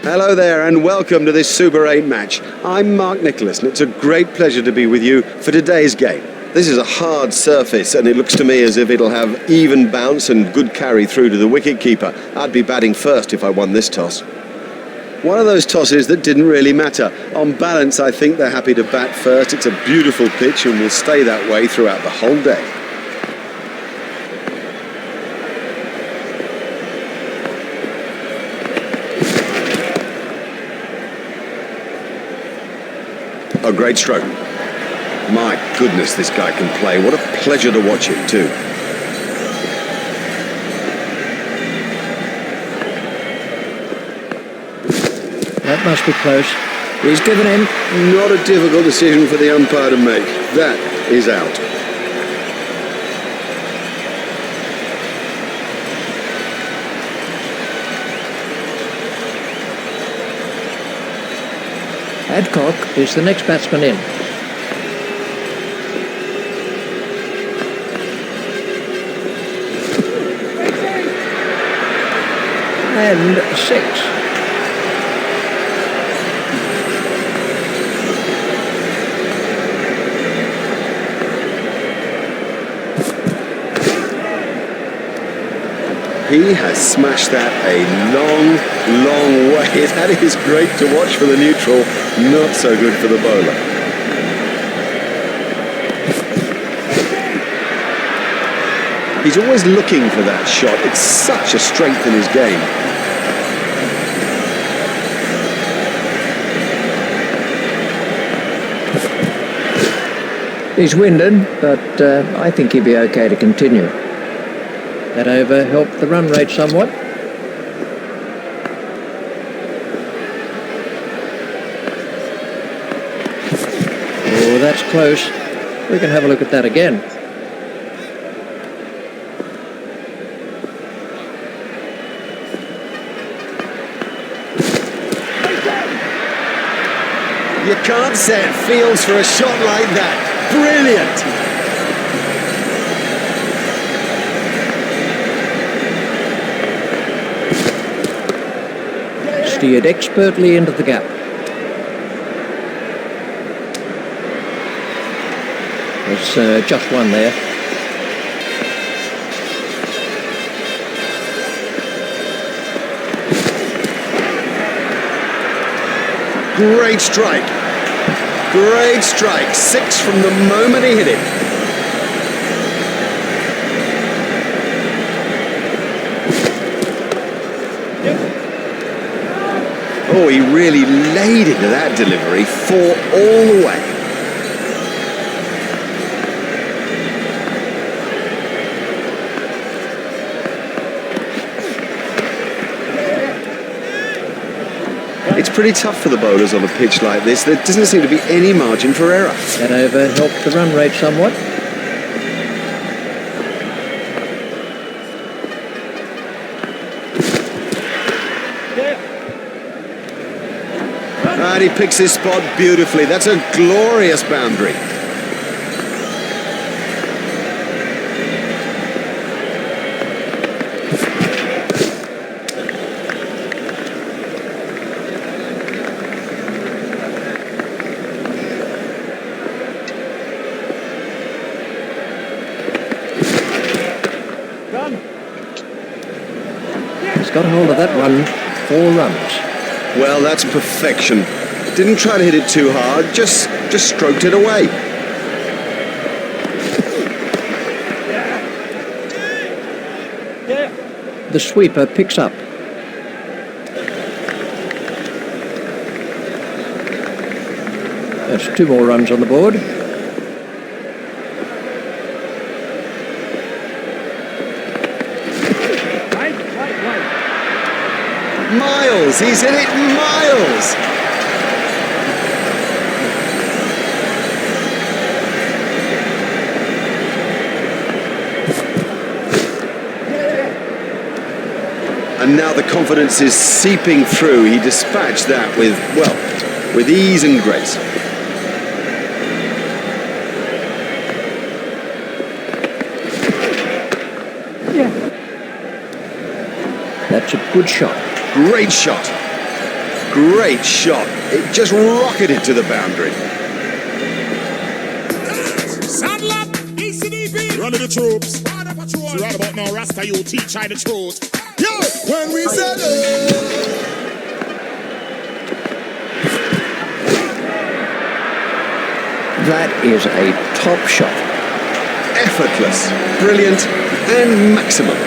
Hello there and welcome to this Super 8 match. I'm Mark Nicholas and it's a great pleasure to be with you for today's game. This is a hard surface and it looks to me as if it'll have even bounce and good carry through to the wicket-keeper. I'd be batting first if I won this toss. One of those tosses that didn't really matter. On balance, I think they're happy to bat first. It's a beautiful pitch and will stay that way throughout the whole day. A great stroke. My goodness, this guy can play. What a pleasure to watch him too. That must be close. He's given in. Not a difficult decision for the umpire to make. That is out. Adcock is the next batsman in. And 6. He has smashed that a long, long way. That is great to watch for the neutral, not so good for the bowler. He's always looking for that shot. It's such a strength in his game. He's winded, but I think he'll be okay to continue. That over helped the run rate somewhat. Oh, that's close. We can have a look at that again. You can't set fields for a shot like that. Brilliant! Steered expertly into the gap. There's just one there. Great strike. Great strike. 6 from the moment he hit it. Oh, he really laid into that delivery, 4 all the way. It's pretty tough for the bowlers on a pitch like this. There doesn't seem to be any margin for error. That over helped the run rate somewhat. And he picks his spot beautifully. That's a glorious boundary. He's got a hold of that one. 4 runs. Well, that's perfection. Didn't try to hit it too hard, just stroked it away. The sweeper picks up. That's 2 more runs on the board. Miles, he's hit it miles. And now the confidence is seeping through. He dispatched that with, well, with ease and grace. That's a good shot. Great shot. Great shot. It just rocketed to the boundary. Saddle up, ECDB. Run to the troops. So right about now, Rasta, you teach I the truth. Yo, when we said That is a top shot. Effortless, brilliant, and maximum.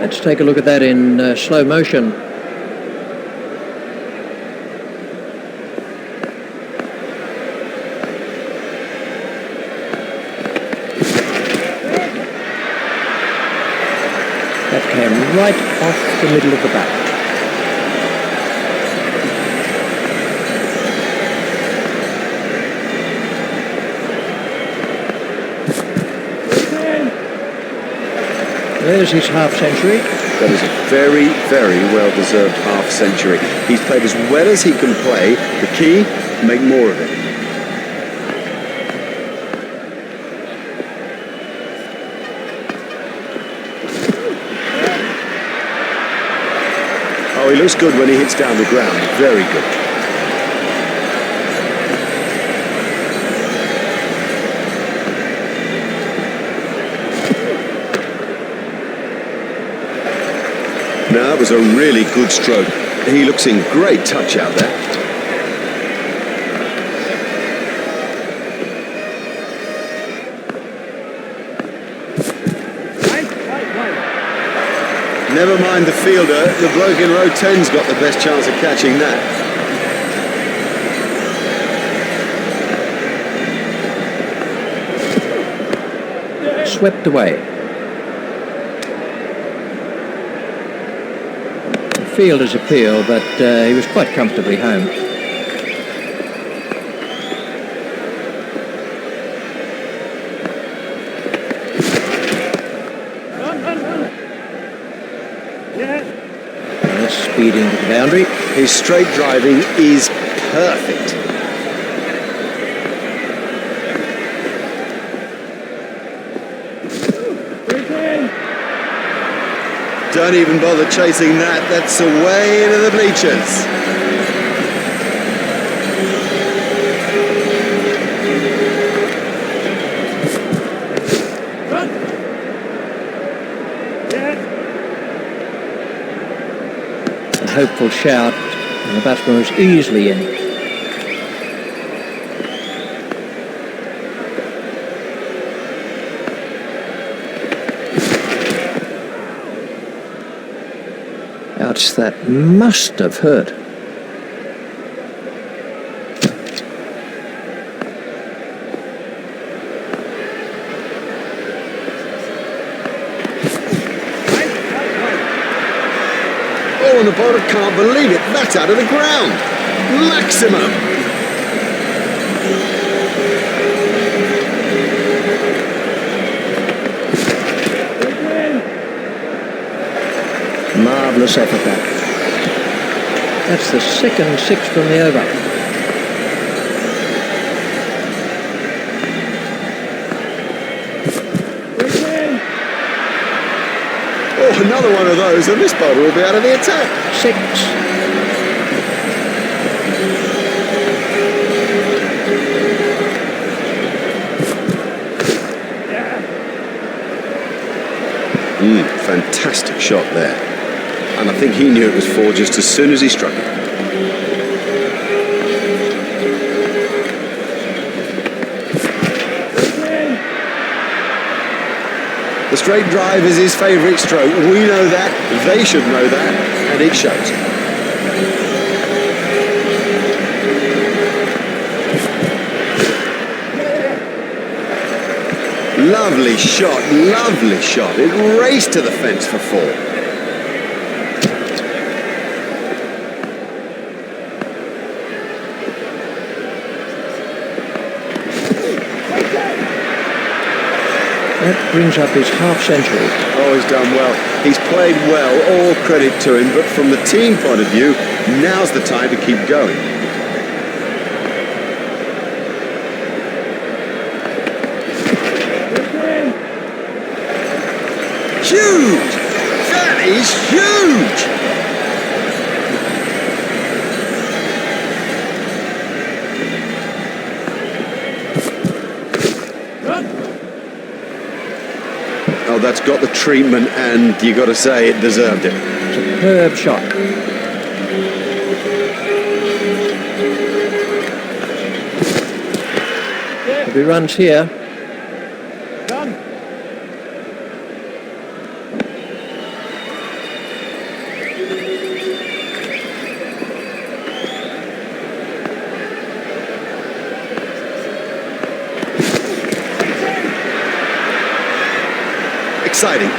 Let's take a look at that in slow motion. That came right off the middle of the bat. There's his half century. That is a very, very well-deserved half century. He's played as well as he can play. The key, make more of it. Oh, he looks good when he hits down the ground. Very good. No, that was a really good stroke. He looks in great touch out there. Never mind the fielder, the bloke in row 10's got the best chance of catching that. Swept away. Fielder's appeal, but he was quite comfortably home. Let's speed into the boundary. His straight driving is perfect. Don't even bother chasing that. That's away into the bleachers. A hopeful shout, and the batsman was easily in. Ouch, that must have hurt. Oh, and the bowler can't believe it. That's out of the ground. Maximum. Marvellous effort back. That's the second six from the over. Oh, another one of those, and this bowler will be out of the attack. 6. Fantastic shot there. And I think he knew it was 4 just as soon as he struck it. The straight drive is his favourite stroke. We know that, they should know that, and it shows. Lovely shot, lovely shot. It raced to the fence for 4. That brings up his half-century. Oh, he's done well. He's played well, all credit to him, but from the team point of view, now's the time to keep going. Huge! That is huge! Oh, that's got the treatment, and you got to say it deserved it. Superb shot. If he runs here,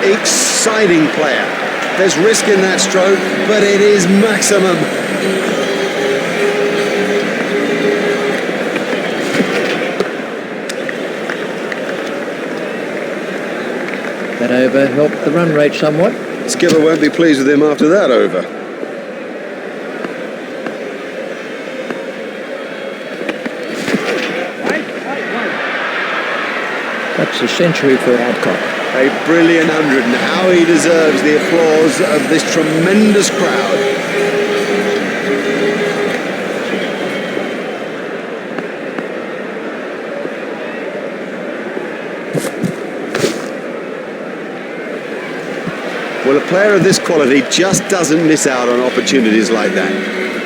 Exciting player. There's risk in that stroke, but it is maximum. that over helped the run rate somewhat. Skipper won't be pleased with him after that over. That's a century for Adcock. A brilliant 100, and how he deserves the applause of this tremendous crowd. Well, a player of this quality just doesn't miss out on opportunities like that.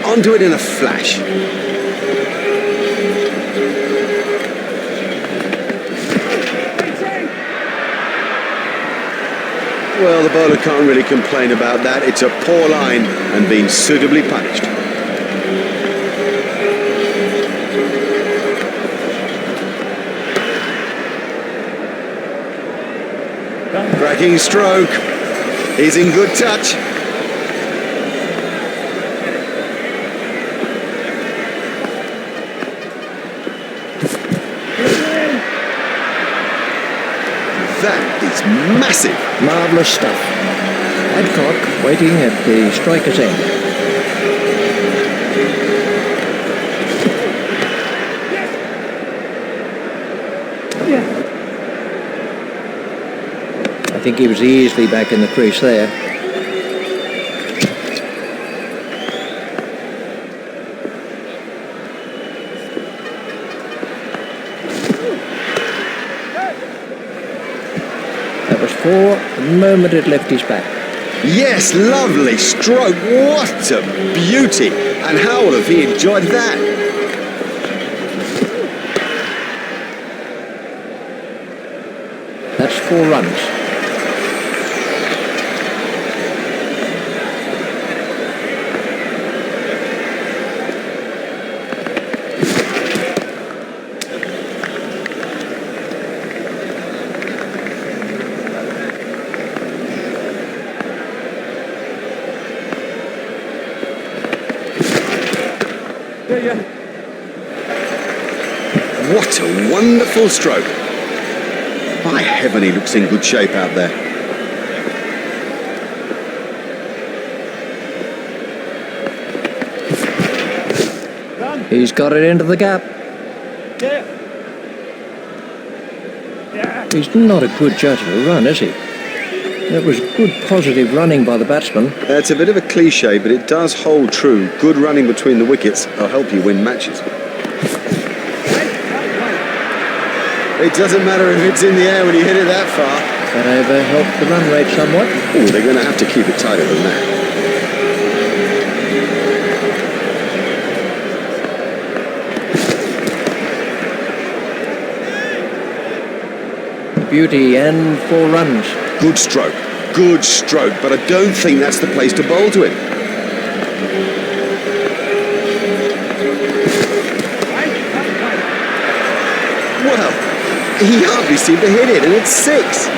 Onto it in a flash. Well, the bowler can't really complain about that. It's a poor line and been suitably punished. Cracking stroke. He's in good touch. That is massive. Marvellous stuff. Adcock waiting at the striker's end. I think he was easily back in the crease there. That was four the moment it left his back. Yes, lovely stroke. What a beauty. And how will have he enjoyed that? That's 4 runs. What a wonderful stroke. By heaven, he looks in good shape out there. He's got it into the gap. He's not a good judge of a run, is he? That was good positive running by the batsman. It's a bit of a cliche, but it does hold true. Good running between the wickets will help you win matches. It doesn't matter if it's in the air when you hit it that far. That over helped the run rate somewhat. Oh, they're going to have to keep it tighter than that. Beauty and 4 runs. Good stroke, but I don't think that's the place to bowl to him. Well, he hardly seemed to hit it, and it's 6.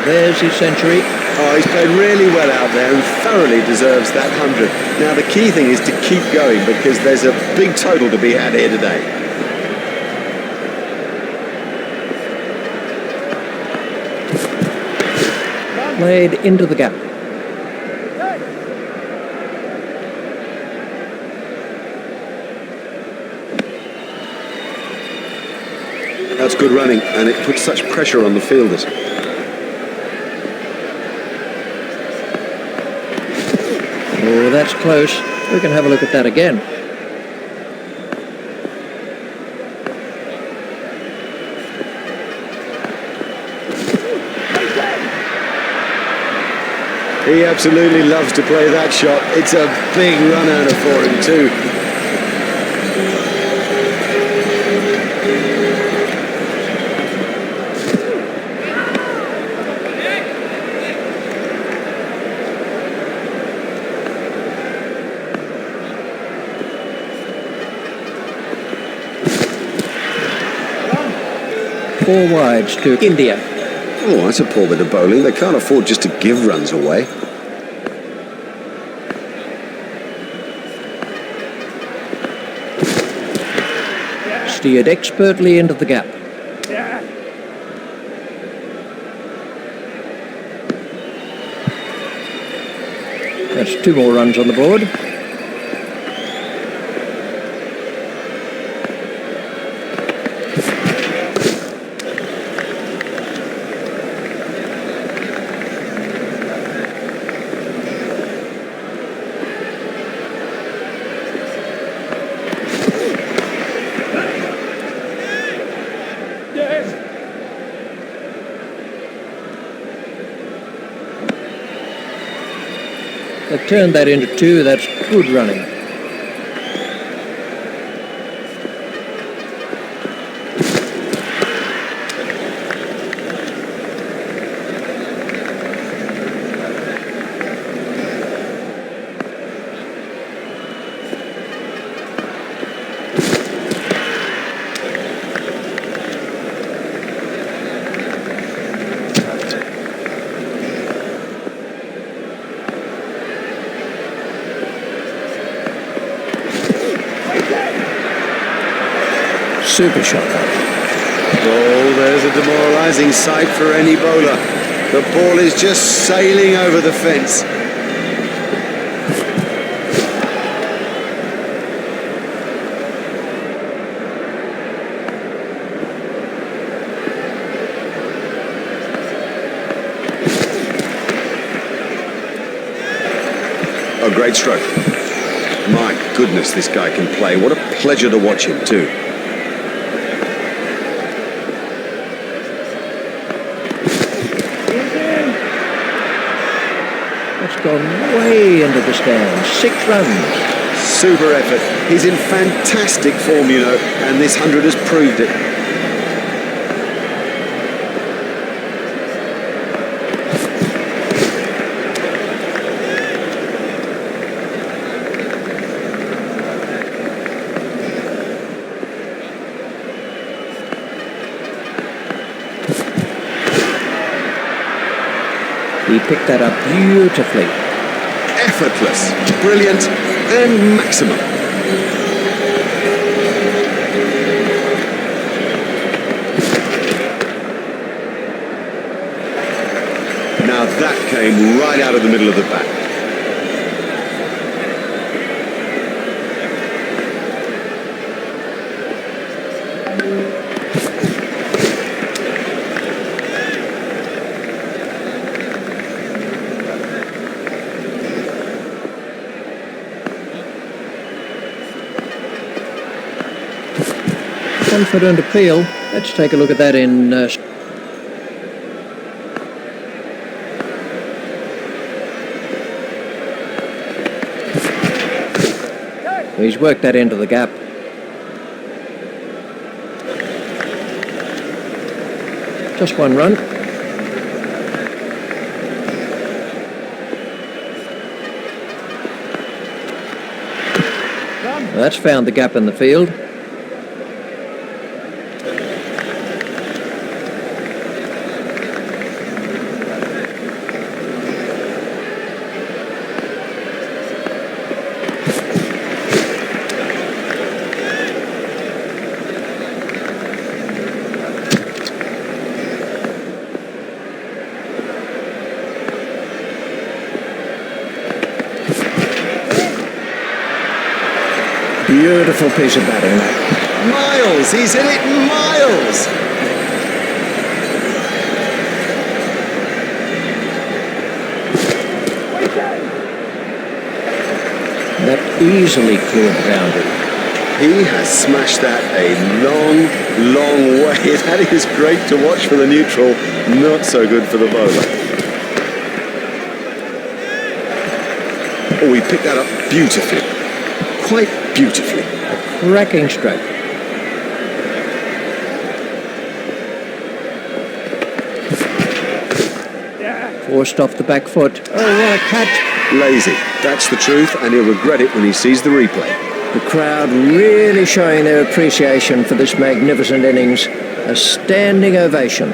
There's his century. Oh, he's played really well out there and thoroughly deserves that 100. Now, the key thing is to keep going because there's a big total to be had here today. Played into the gap. That's good running, and it puts such pressure on the fielders. Oh, that's close. We can have a look at that again. He absolutely loves to play that shot. It's a big run earner for him too. Four wides to India. Oh, that's a poor bit of bowling. They can't afford just to give runs away. Steered expertly into the gap. That's 2 more runs on the board. They've turned that into 2. That's good running. Super shot. Oh, there's a demoralising sight for any bowler. The ball is just sailing over the fence. A great stroke. My goodness, this guy can play. What a pleasure to watch him too. That's gone way into the stands. 6 runs. Super effort. He's in fantastic form, you know, and this 100 has proved it. He picked that up beautifully. Effortless, brilliant, and maximum. Now that came right out of the middle of the bat. Confident appeal. Let's take a look at that in... He's worked that into the gap. Just 1 run. Well, that's found the gap in the field. Beautiful piece of batting, that. Miles, he's hit it miles. That easily cleared the boundary. He has smashed that a long, long way. That is great to watch for the neutral, not so good for the bowler. Oh, he picked that up beautifully. Quite beautifully. Cracking stroke. Forced off the back foot. Oh, what a catch. Lazy, that's the truth, and he'll regret it when he sees the replay. The crowd really showing their appreciation for this magnificent innings. A standing ovation.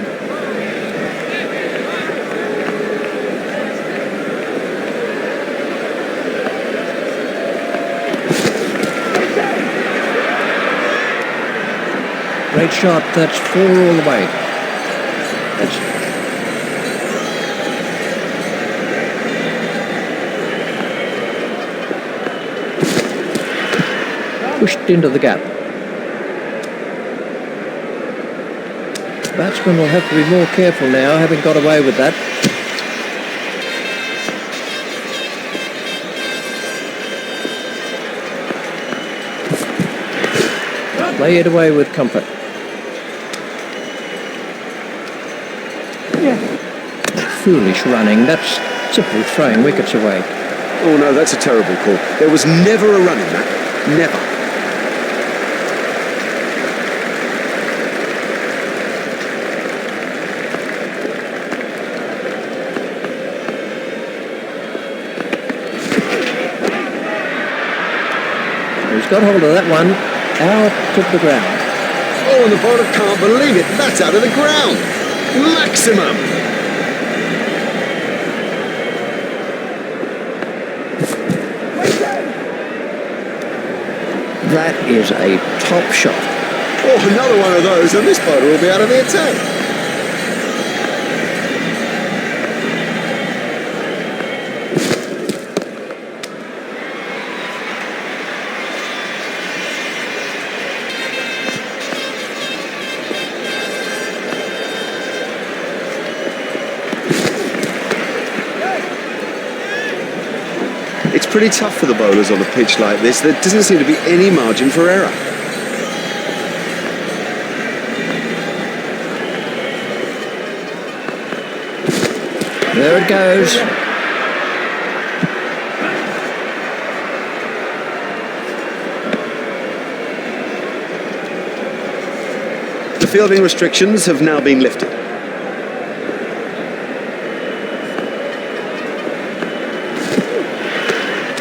Great shot, that's 4 all the way. That's pushed into the gap. The batsman will have to be more careful now, having got away with that. Play it away with comfort. Foolish running, that's simply throwing wickets away. Oh no, that's a terrible call. There was never a run in that. Never. He's got hold of that one, out of the ground. Oh, and the bowler can't believe it. That's out of the ground. Maximum. That is a top shot. Oh, another one of those, and this bowler will be out of the attack. It's pretty tough for the bowlers on a pitch like this. There doesn't seem to be any margin for error. There it goes. The fielding restrictions have now been lifted.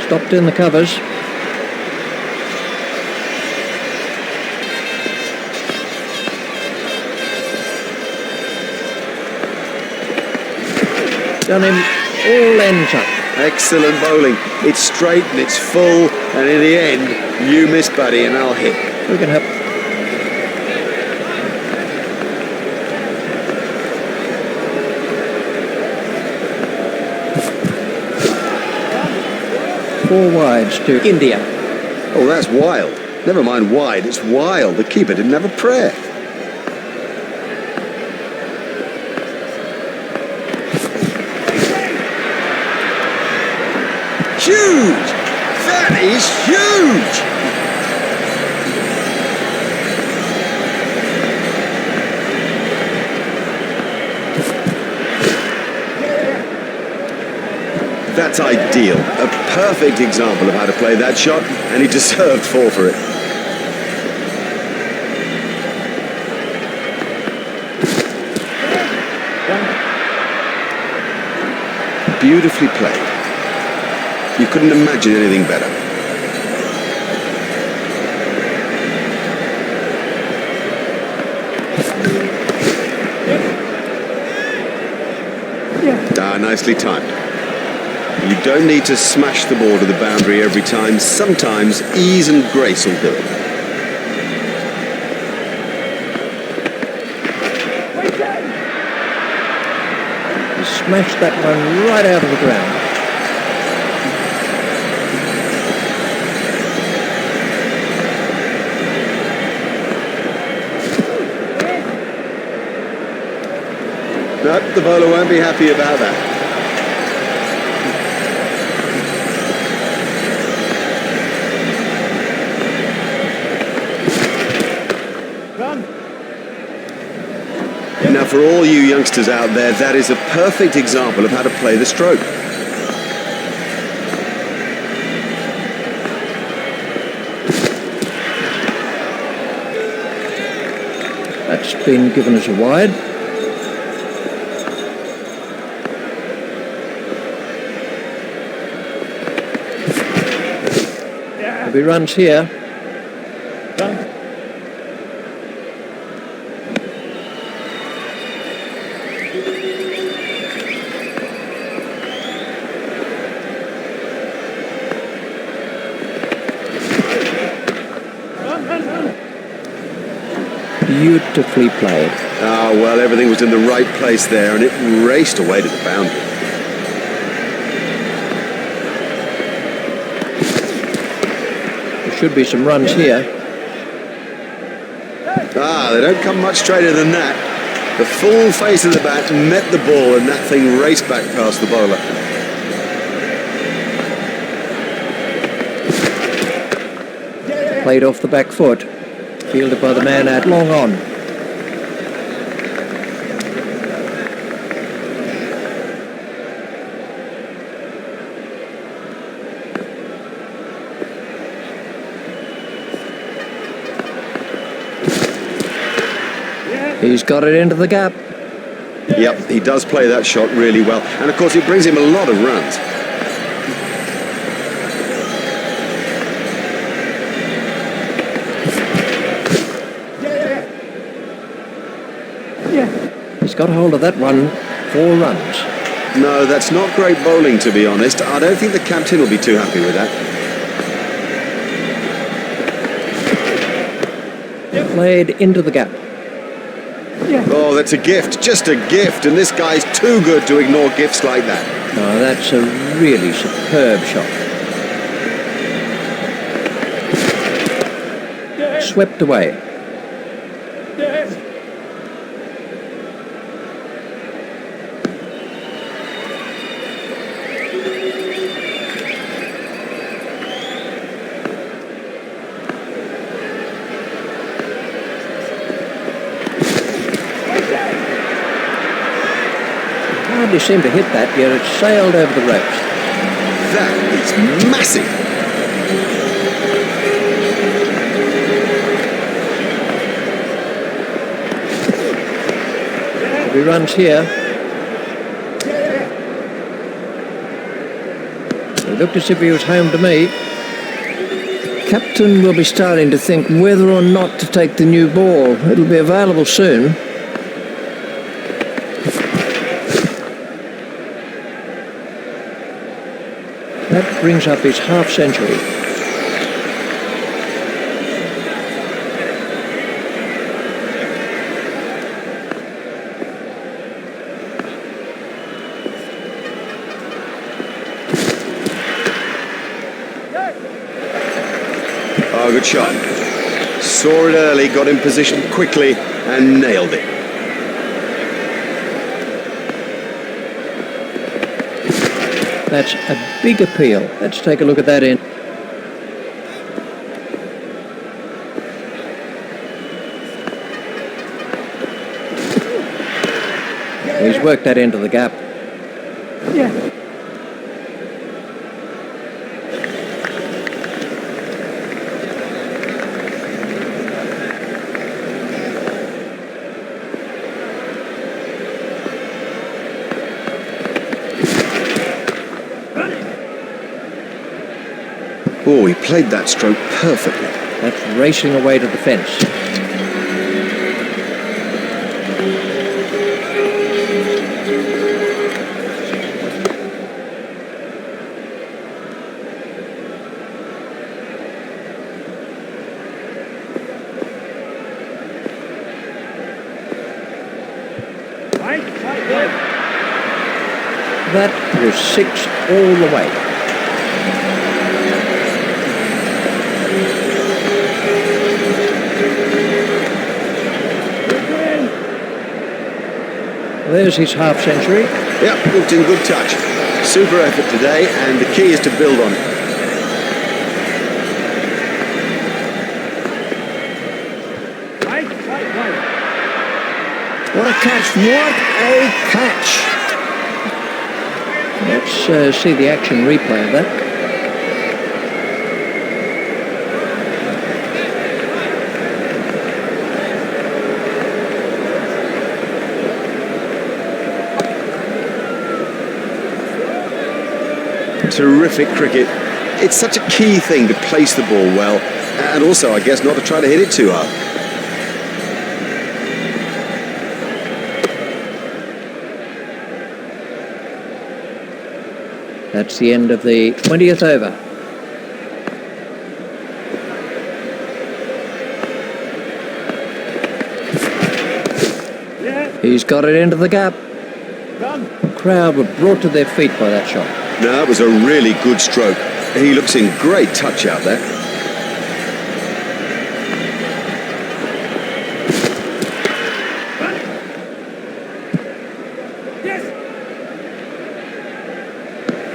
Stopped in the covers. Done him all ends up. Excellent bowling. It's straight and it's full, and in the end, you miss, buddy, and I'll hit. We can have... Four wides to India. Oh, that's wild. Never mind wide, it's wild. The keeper didn't have a prayer. Huge! That is huge! That's ideal. A perfect example of how to play that shot, and he deserved 4 for it. Beautifully played. You couldn't imagine anything better. Nicely timed. You don't need to smash the ball to the boundary every time. Sometimes ease and grace will do it. He smashed that one right out of the ground. No, the bowler won't be happy about that. Now, for all you youngsters out there, that is a perfect example of how to play the stroke. That's been given as a wide. There'll be runs here. Beautifully played. Ah, well, everything was in the right place there, and it raced away to the boundary. There should be some runs here. Ah, they don't come much straighter than that. The full face of the bat met the ball, and that thing raced back past the bowler. Played off the back foot. Fielded by the man out long on. He's got it into the gap. Yep, he does play that shot really well. And of course, it brings him a lot of runs. He's got hold of that one. 4 runs. No, that's not great bowling, to be honest. I don't think the captain will be too happy with that. Played into the gap. Oh, that's a gift, just a gift. And this guy's too good to ignore gifts like that. Oh, that's a really superb shot. Swept away. Hardly seemed to hit that, yet it sailed over the ropes. That is massive. He runs here. He looked as if he was home to me. Captain will be starting to think whether or not to take the new ball. It'll be available soon. That brings up his half century. Oh, good shot. Saw it early, got in position quickly and nailed it. That's a big appeal. Let's take a look at that in. He's worked that into the gap. Oh, he played that stroke perfectly. That's racing away to the fence. That was 6 all the way. There's his half century. Yep, looked in good touch. Super effort today, and the key is to build on it. What a catch! What a catch! Let's see the action replay of that. Terrific cricket. It's such a key thing to place the ball well, and also, I guess, not to try to hit it too hard. That's the end of the 20th over. He's got it into the gap. The crowd were brought to their feet by that shot. No, that was a really good stroke. He looks in great touch out there.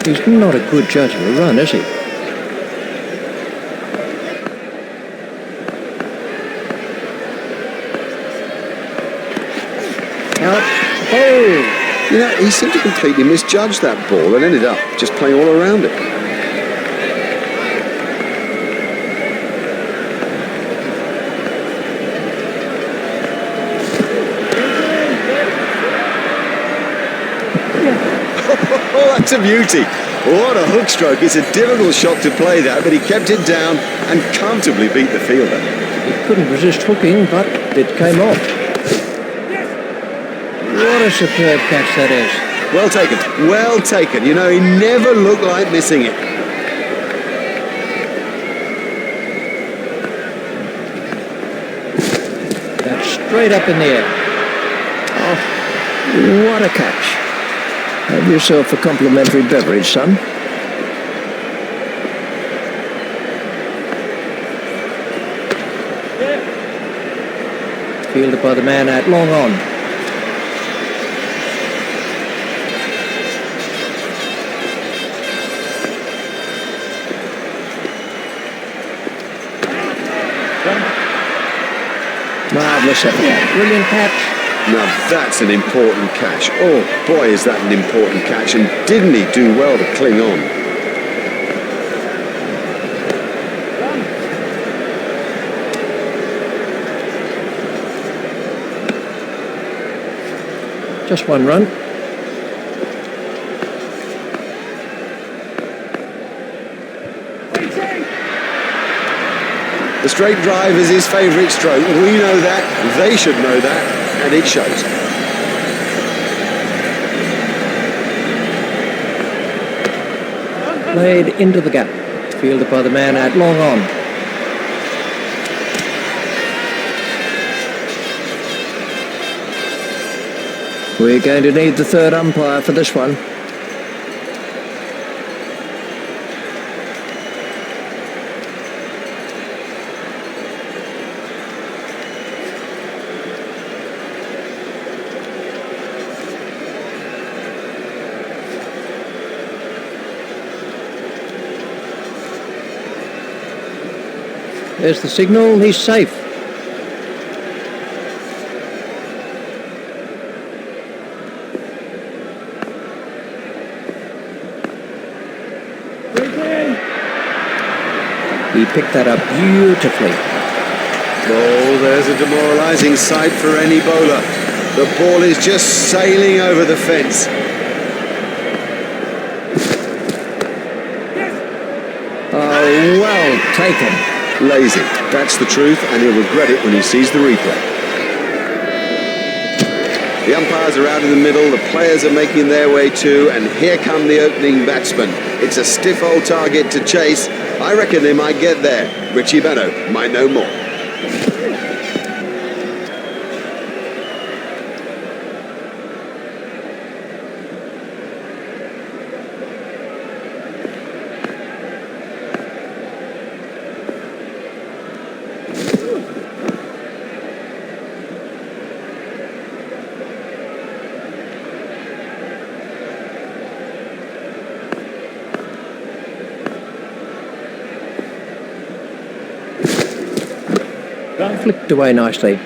He's not a good judge of a run, is he? Out. Oh! You know, he seemed to completely misjudge that ball and ended up just playing all around it. Oh, that's a beauty. What a hook stroke. It's a difficult shot to play that, but he kept it down and comfortably beat the fielder. He couldn't resist hooking, but it came off. What a superb catch that is. Well taken. Well taken. You know, he never looked like missing it. That's straight up in the air. Oh, what a catch. Have yourself a complimentary beverage, son. Fielded by the man out long on. Marvellous effort. Brilliant catch. Now that's an important catch. Oh boy, is that an important catch, and didn't he do well to cling on? Just one run. The straight drive is his favourite stroke. We know that, they should know that, and it shows. Played into the gap. Fielded by the man out long on. We're going to need the third umpire for this one. There's the signal, he's safe. He picked that up beautifully. Oh, there's a demoralising sight for any bowler. The ball is just sailing over the fence. Oh, well taken. Lazy, that's the truth, and he'll regret it when he sees the replay. The umpires are out in the middle, the players are making their way too, and here come the opening batsmen. It's a stiff old target to chase. I reckon they might get there. Richie Benaud might know more. Flicked away nicely.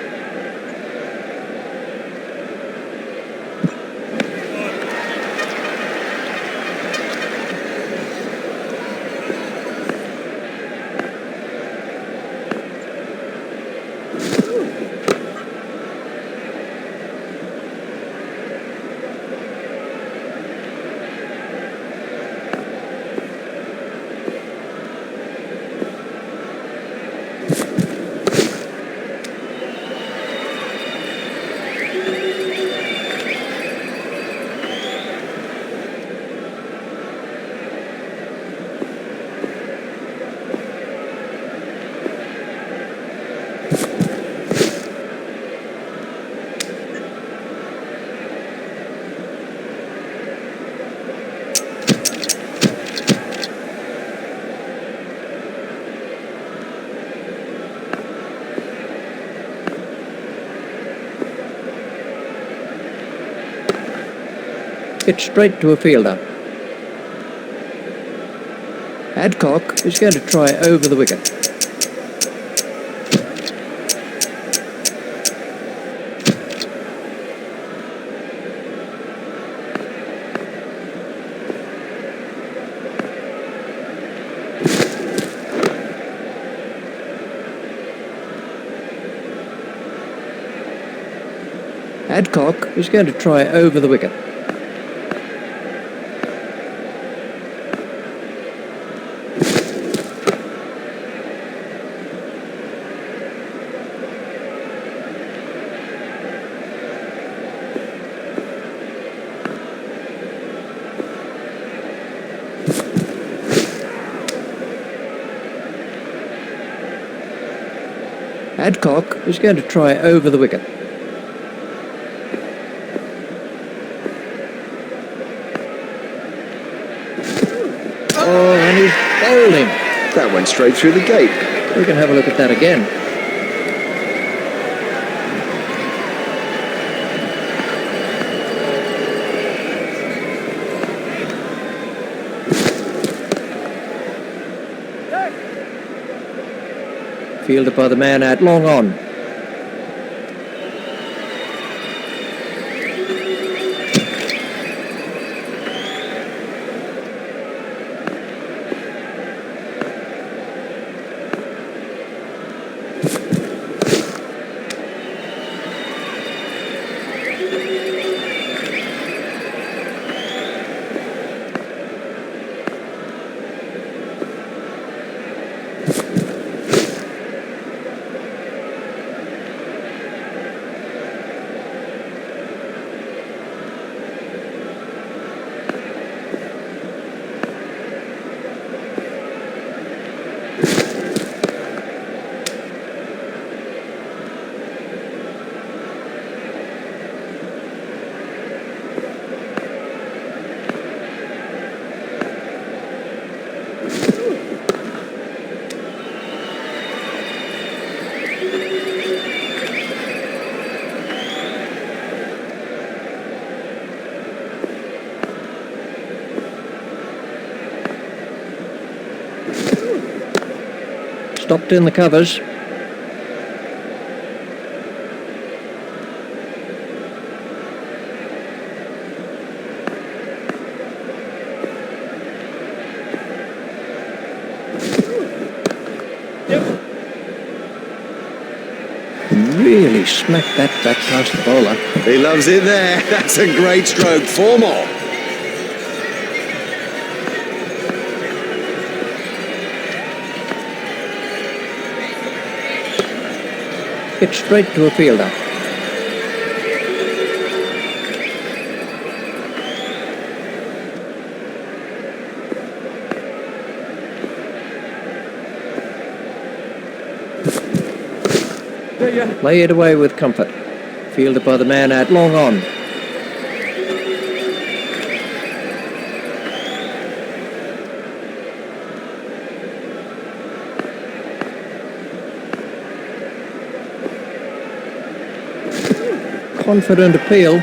Hit straight to a fielder. Adcock is going to try over the wicket. Adcock is going to try over the wicket. Adcock is going to try over the wicket. Oh, and he's bowled him. That went straight through the gate. We can have a look at that again. Fielded by the man out long on. Stopped in the covers. Really smacked that bat past the bowler. He loves it there. That's a great stroke. 4 more. Hit straight to a fielder. Play it away with comfort. Fielded by the man out long on. Confident appeal.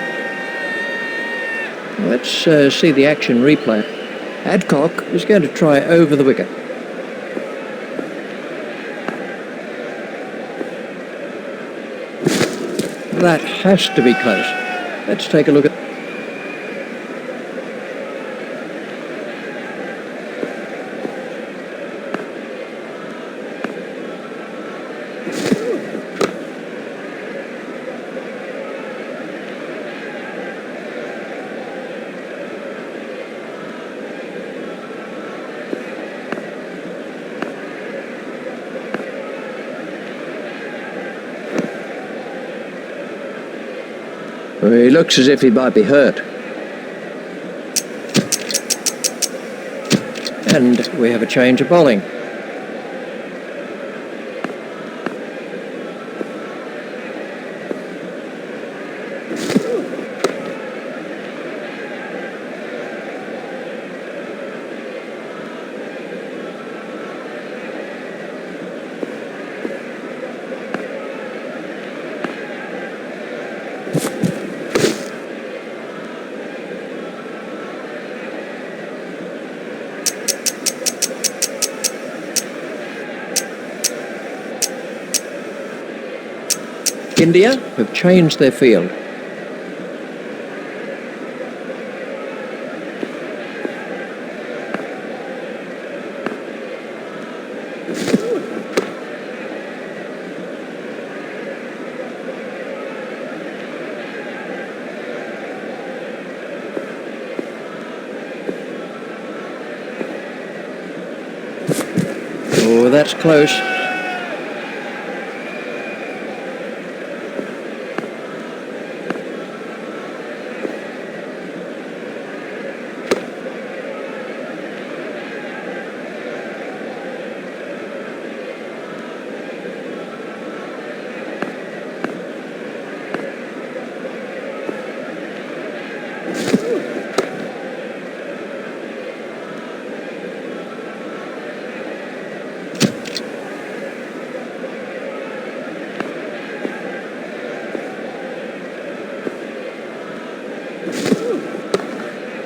Let's see the action replay. Adcock is going to try over the wicket. That has to be close. Let's take a look at... He looks as if he might be hurt. And we have a change of bowling. India have changed their field. Oh, that's close.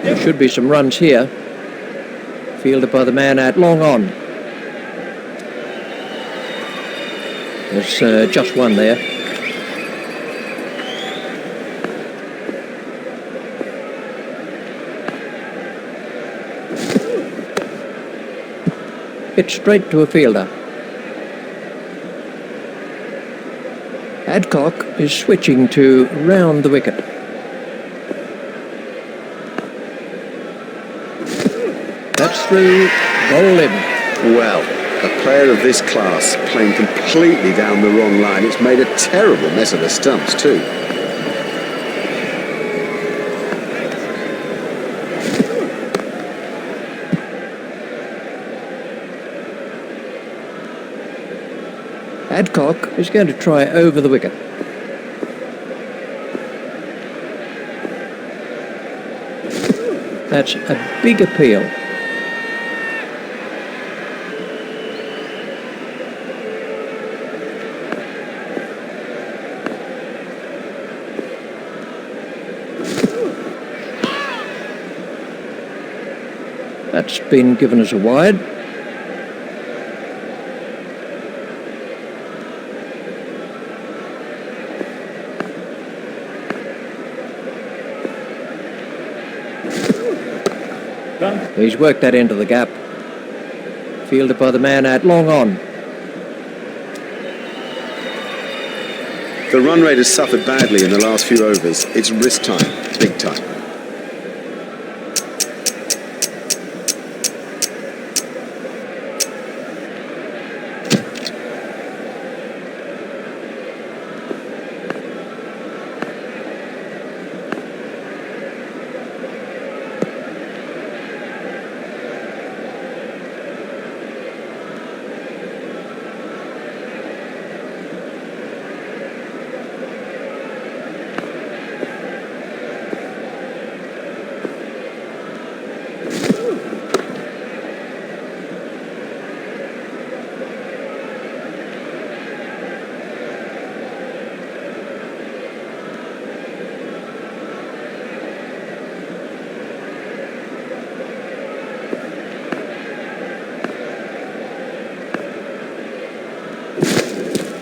There should be some runs here. Fielded by the man at long on. There's just one there. Hit straight to a fielder. Adcock is switching to round the wicket. That's through, bowl in. Well, a player of this class playing completely down the wrong line. It's made a terrible mess of the stumps too. Adcock is going to try over the wicket. That's a big appeal. That's been given as a wide. He's worked that into the gap. Fielded by the man at long on. The run rate has suffered badly in the last few overs. It's risk time, big time.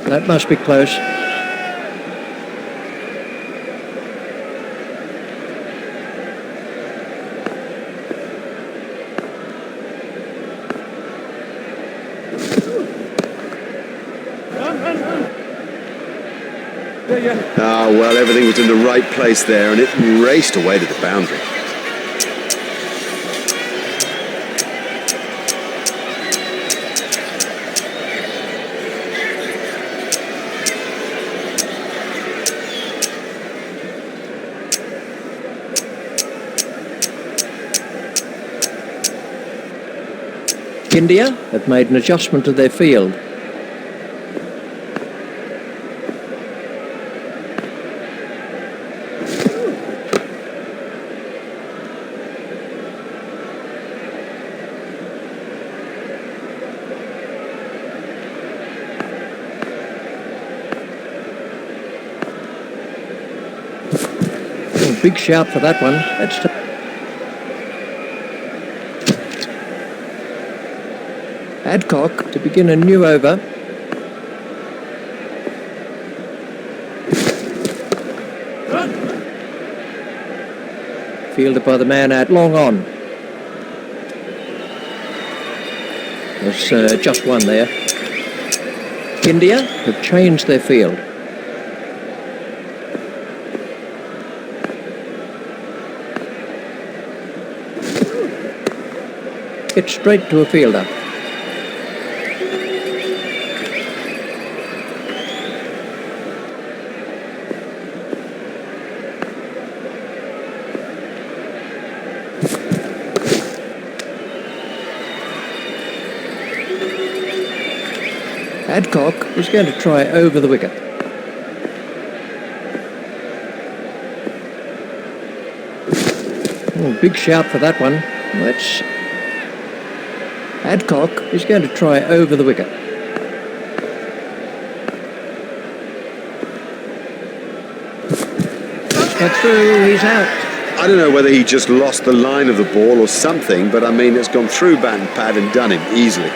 That must be close. Ah, well, everything was in the right place there, and it raced away to the boundary. India have made an adjustment to their field. Oh, big shout for that one. Adcock to begin a new over. Fielded by the man out long on. There's just one there. India have changed their field. It's straight to a fielder. Adcock is going to try over the wicket. Oh, big shout for that one. Adcock is going to try over the wicket. Got through, he's out. I don't know whether he just lost the line of the ball or something, but I mean, it's gone through bat and pad and done him easily.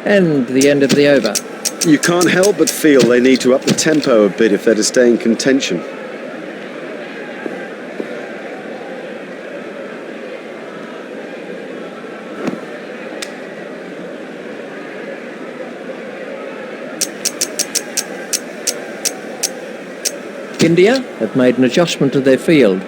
And the end of the over. You can't help but feel they need to up the tempo a bit if they're to stay in contention. India have made an adjustment to their field.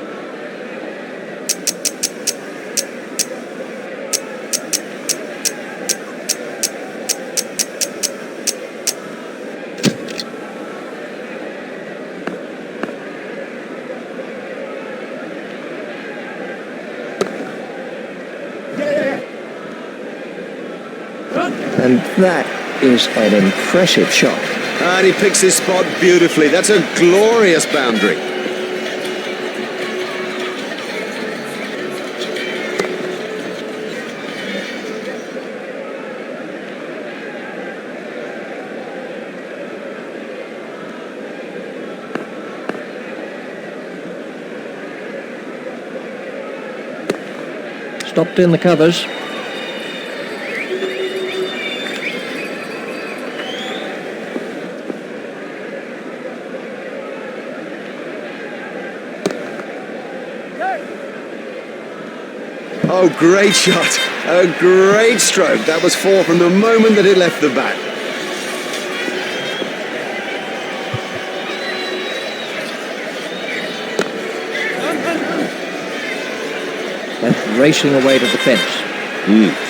And that is an impressive shot. And he picks his spot beautifully. That's a glorious boundary. Stopped in the covers. Oh, great shot. A great stroke. That was four from the moment that it left the bat. That's racing away to the fence.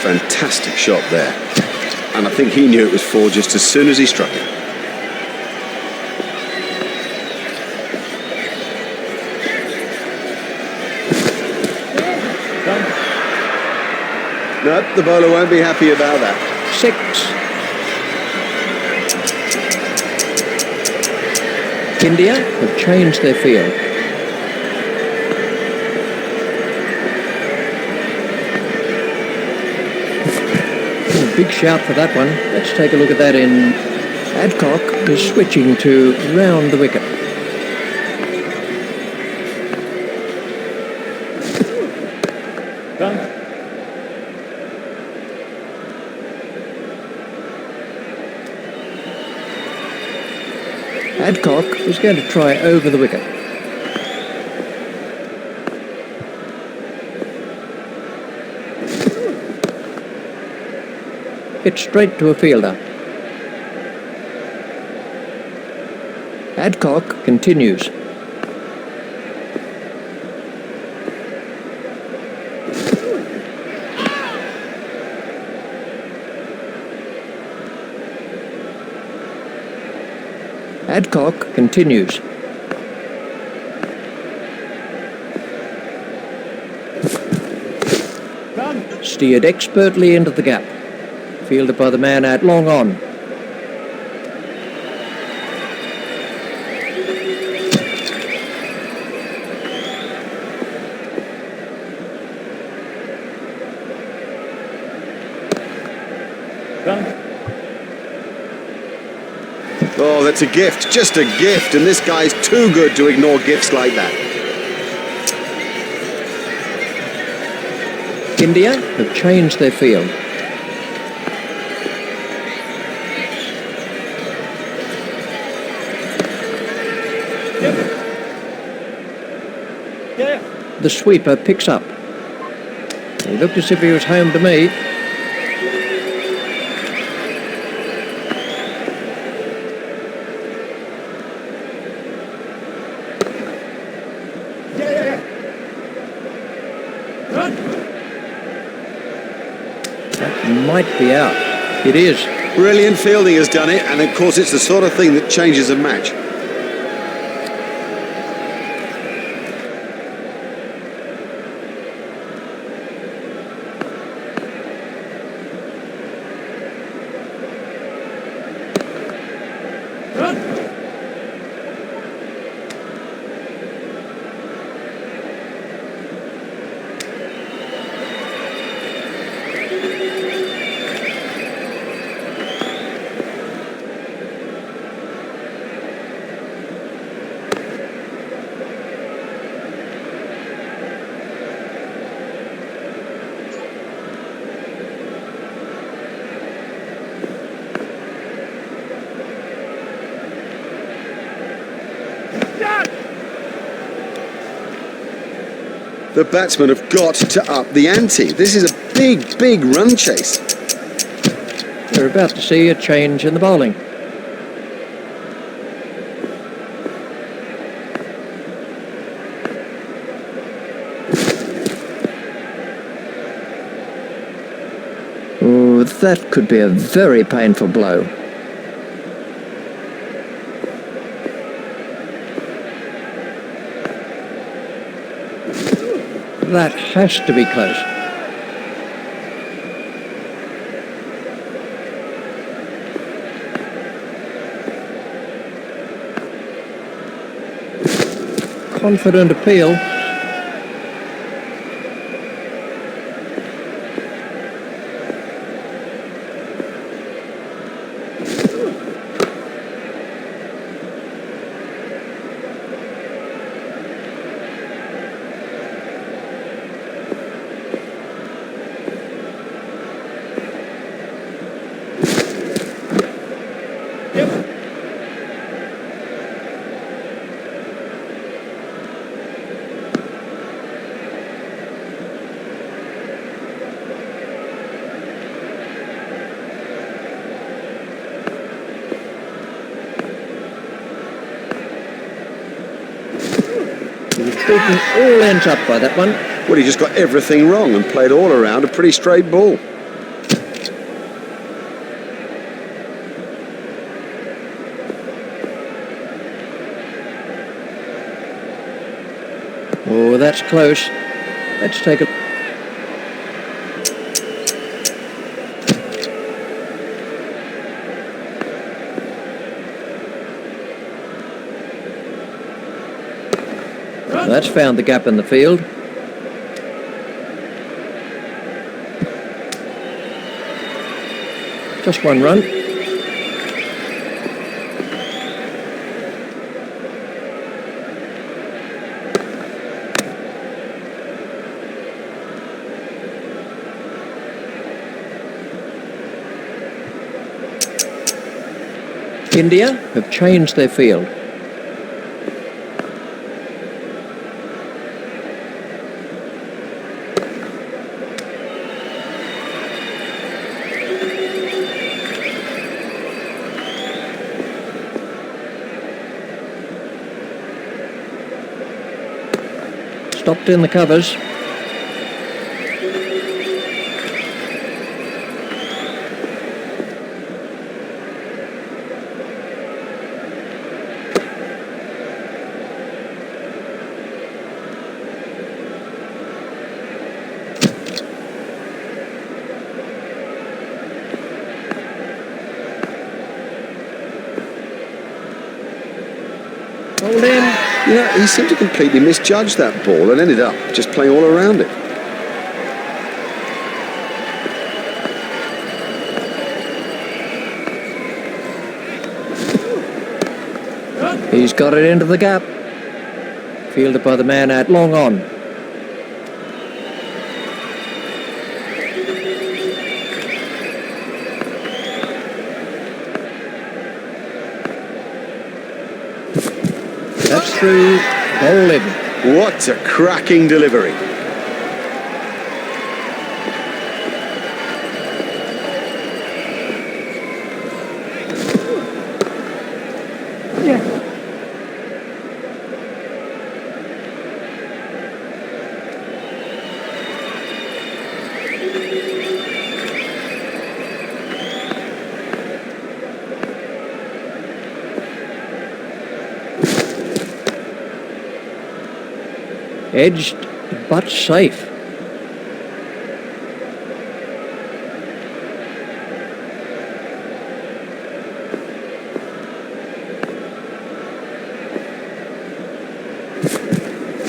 Fantastic shot there. And I think he knew it was four just as soon as he struck it. Nope, the bowler won't be happy about that. 6. India have changed their field. Oh, big shout for that one. Let's take a look at that in. Adcock is switching to round the wicket. Adcock is going to try over the wicket. Hit straight to a fielder. Adcock continues. Adcock continues. Steered expertly into the gap. Fielded by the man out long on. Oh, that's a gift, just a gift, and this guy's too good to ignore gifts like that. India have changed their field. The sweeper picks up. He looked as if he was home to me. That might be out. It is. Brilliant fielding has done it, and of course it's the sort of thing that changes a match. The batsmen have got to up the ante. This is a big, big run chase. We're about to see a change in the bowling. Oh, that could be a very painful blow. That has to be close. Confident appeal. Beaten all ends up by that one. Well, he just got everything wrong and played all around a pretty straight ball. Oh, that's close. Let's take a... That's found the gap in the field. Just one run. India have changed their field. stopped in the covers. Hold in. You know, he seemed to completely misjudge that ball and ended up just playing all around it. He's got it into the gap. Fielded by the man at long on. That's through, bowling. What a cracking delivery. Edged, but safe.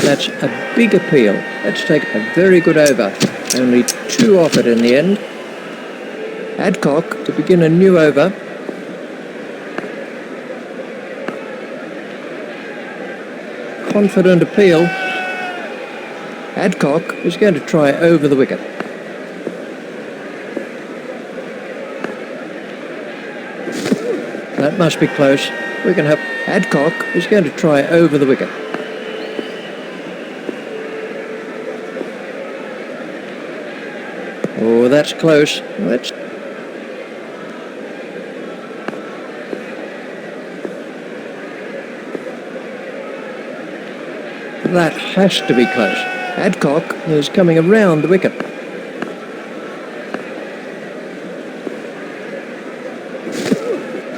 That's a big appeal. Let's take a very good over. Only 2 off it in the end. Adcock to begin a new over. Confident appeal. Adcock is going to try over the wicket. That must be close. We can have Adcock is going to try over the wicket. Oh, that's close. That has to be close. Adcock is coming around the wicket.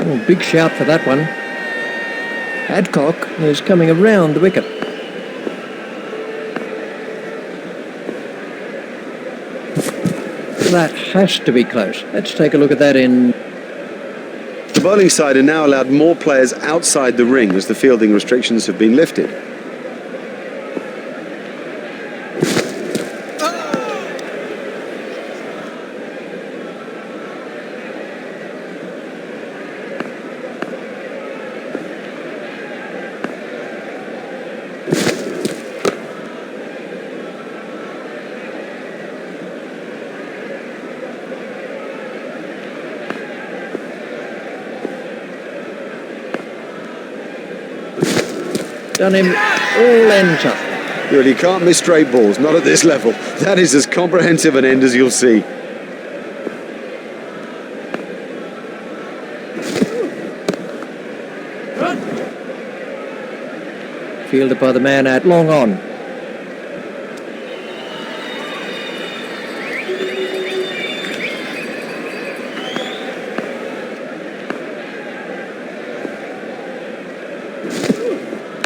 Oh, big shout for that one. Adcock is coming around the wicket. That has to be close. Let's take a look at that in... The bowling side are now allowed more players outside the ring as the fielding restrictions have been lifted. Done him all ends up. Well, you can't miss straight balls, not at this level. That is as comprehensive an end as you'll see. Fielded by the man at long on.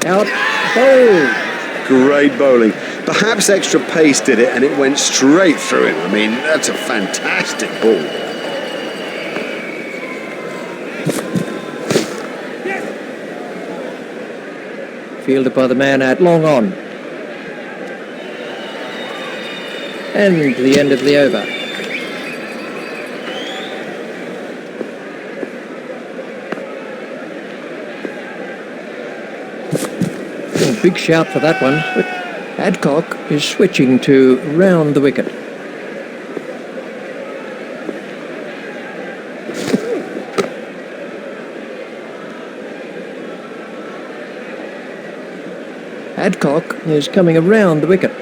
Out, bowled. Great bowling. Perhaps extra pace did it and it went straight through him. I mean, that's a fantastic ball. Fielded by the man at long on. And the end of the over. Oh, big shout for that one. Adcock is switching to round the wicket. Adcock is coming around the wicket.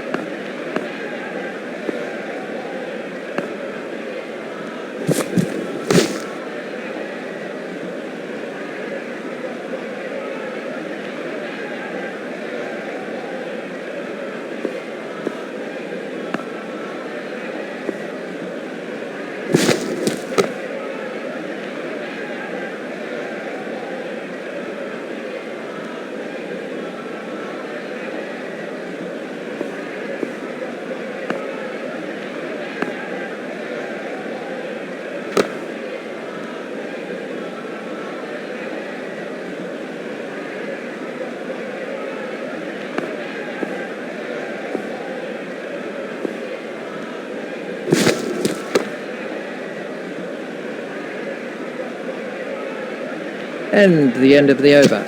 And the end of the over.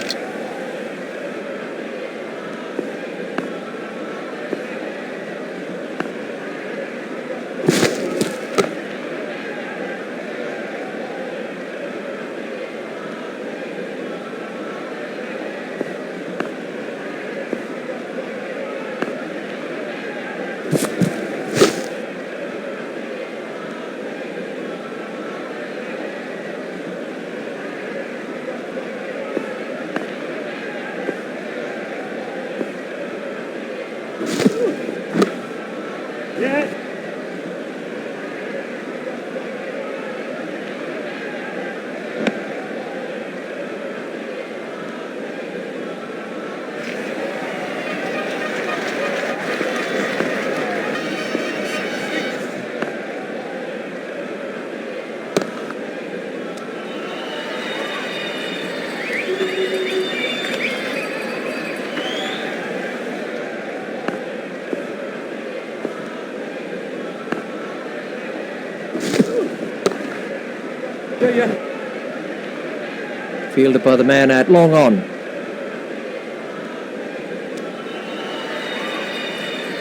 Fielded by the man at long on.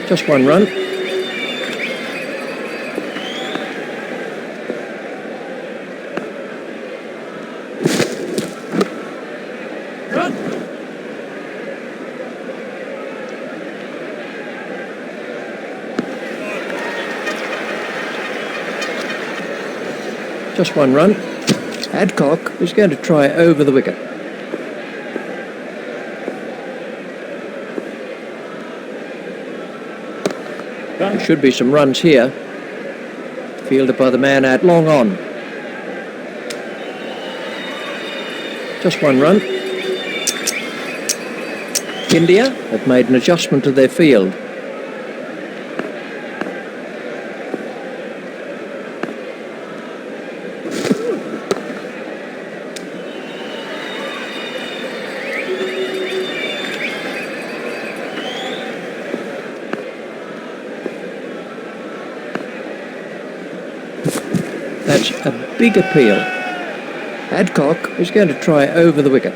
Just one run. Just one run. Adcock is going to try over the wicket. There should be some runs here. Fielded by the man at long on. Just one run. India have made an adjustment to their field. That's a big appeal. Adcock is going to try over the wicket.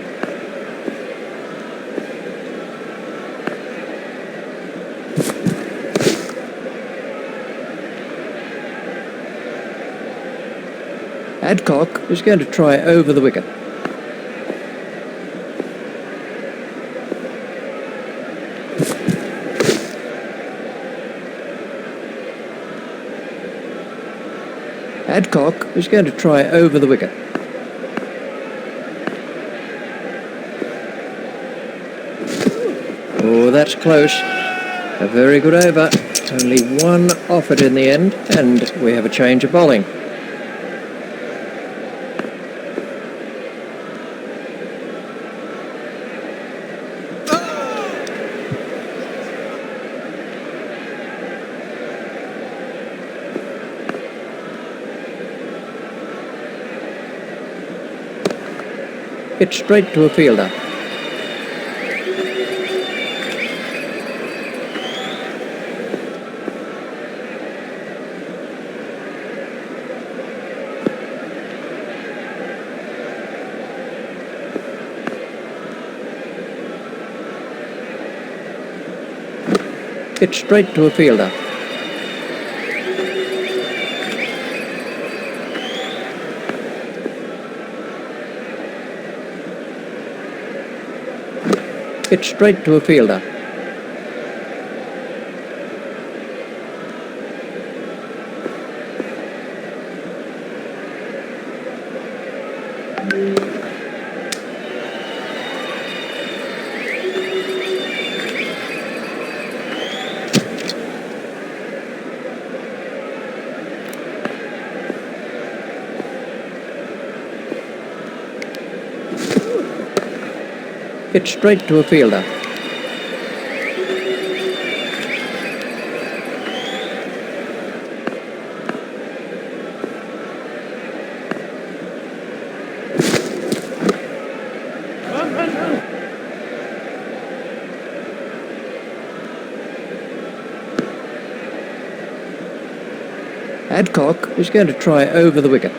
Adcock is going to try over the wicket. Adcock is going to try over the wicket. Oh, that's close. A very good over. Only one off it in the end, and we have a change of bowling. It's straight to a fielder. It's straight to a fielder. It's straight to a fielder. It's straight to a fielder. Adcock is going to try over the wicket.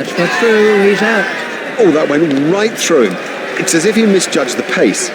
That's not through. He's out. Oh, that went right through him. It's as if he misjudged the pace.